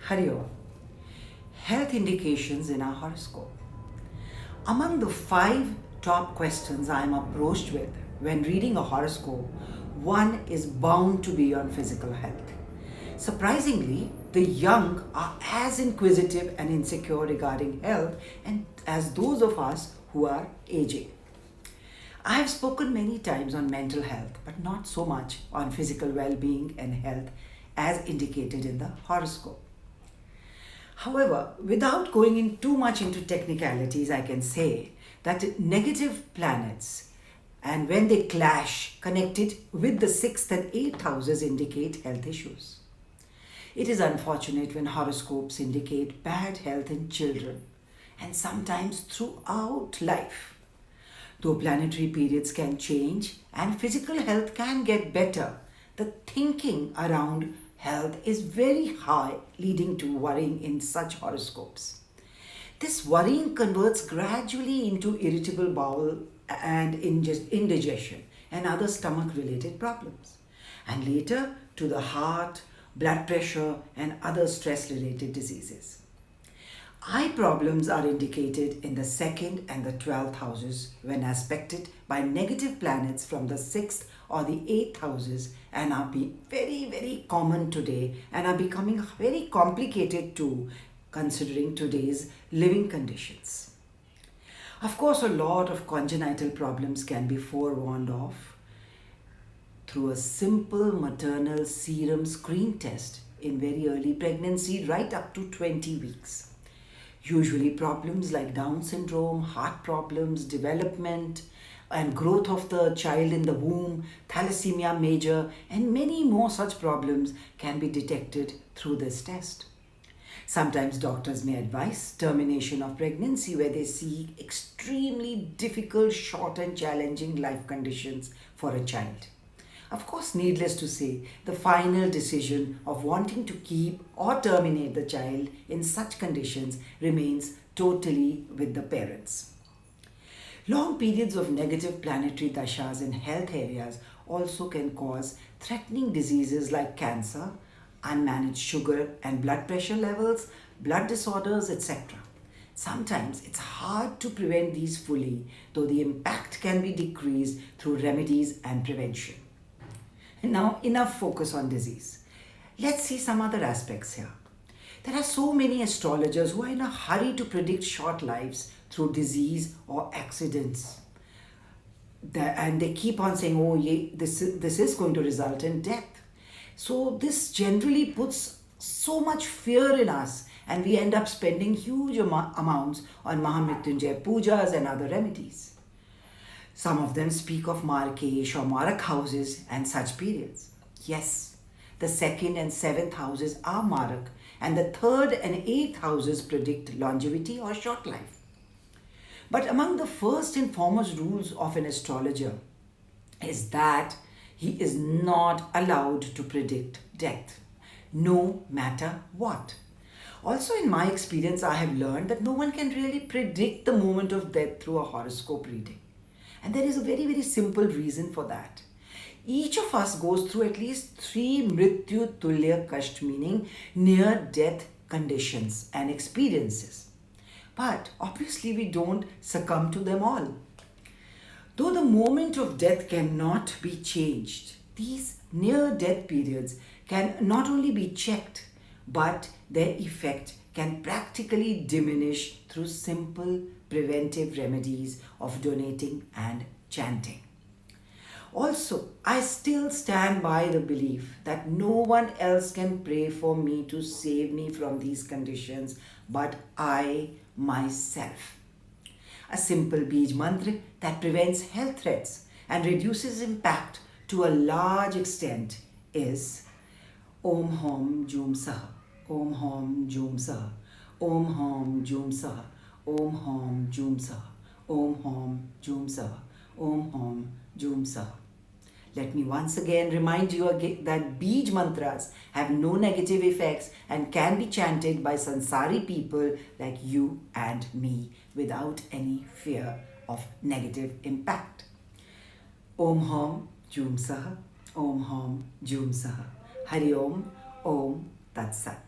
Hari Om. Health indications in our horoscope. Among the 5 top questions I am approached with when reading a horoscope, one is bound to be on physical health. Surprisingly, the young are as inquisitive and insecure regarding health and as those of us who are aging. I have spoken many times on mental health, but not so much on physical well being and health as indicated in the horoscope. However, without going in too much into technicalities, I can say that negative planets and when they clash connected with the 6th and 8th houses indicate health issues. It is unfortunate when horoscopes indicate bad health in children and sometimes throughout life. Though planetary periods can change and physical health can get better, the thinking around health is very high, leading to worrying in such horoscopes. This worrying converts gradually into irritable bowel and indigestion and other stomach related problems, and later to the heart, blood pressure, and other stress related diseases. Eye problems are indicated in the 2nd and the 12th houses when aspected by negative planets from the 6th or the 8th houses and are very common today and are becoming very complicated too considering today's living conditions. Of course, a lot of congenital problems can be forewarned of through a simple maternal serum screen test in very early pregnancy right up to 20 weeks. Usually problems like Down syndrome, heart problems, development and growth of the child in the womb, thalassemia major, and many more such problems can be detected through this test. Sometimes doctors may advise termination of pregnancy where they see extremely difficult, short and challenging life conditions for a child. Of course, needless to say, the final decision of wanting to keep or terminate the child in such conditions remains totally with the parents. Long periods of negative planetary dashas in health areas also can cause threatening diseases like cancer, unmanaged sugar and blood pressure levels, blood disorders, etc. Sometimes it's hard to prevent these fully, though the impact can be decreased through remedies and prevention. Now, enough focus on disease. Let's see some other aspects here. There are so many astrologers who are in a hurry to predict short lives through disease or accidents. And they keep on saying, oh, this is going to result in death. So this generally puts so much fear in us and we end up spending huge amounts on Mahamrityunjay pujas and other remedies. Some of them speak of Markesh or Marak houses and such periods. Yes, the 2nd and 7th houses are Marak and the 3rd and 8th houses predict longevity or short life. But among the first and foremost rules of an astrologer is that he is not allowed to predict death, no matter what. Also, in my experience, I have learned that no one can really predict the moment of death through a horoscope reading. And there is a very simple reason for that. Each of us goes through at least 3 Mrityu Tulya Kasht, meaning near death conditions and experiences. But obviously we don't succumb to them all. Though the moment of death cannot be changed, these near death periods can not only be checked, but their effect can practically diminish through simple preventive remedies of donating and chanting. Also, I still stand by the belief that no one else can pray for me to save me from these conditions but I myself. A simple Bij mantra that prevents health threats and reduces impact to a large extent is Om Hom Jum Sah, Om Hom Jum Sah, Om Hom Jum Sah, Om Hom Jum Sah, Om Hom Jum Sah, Om Hom Jum Sah. Let me once again remind you that Bij mantras have no negative effects and can be chanted by Sansari people like you and me without any fear of negative impact. Om Hom Jum Sah, Om Hom Jum Sah. Hari Om, Om Tat Sat.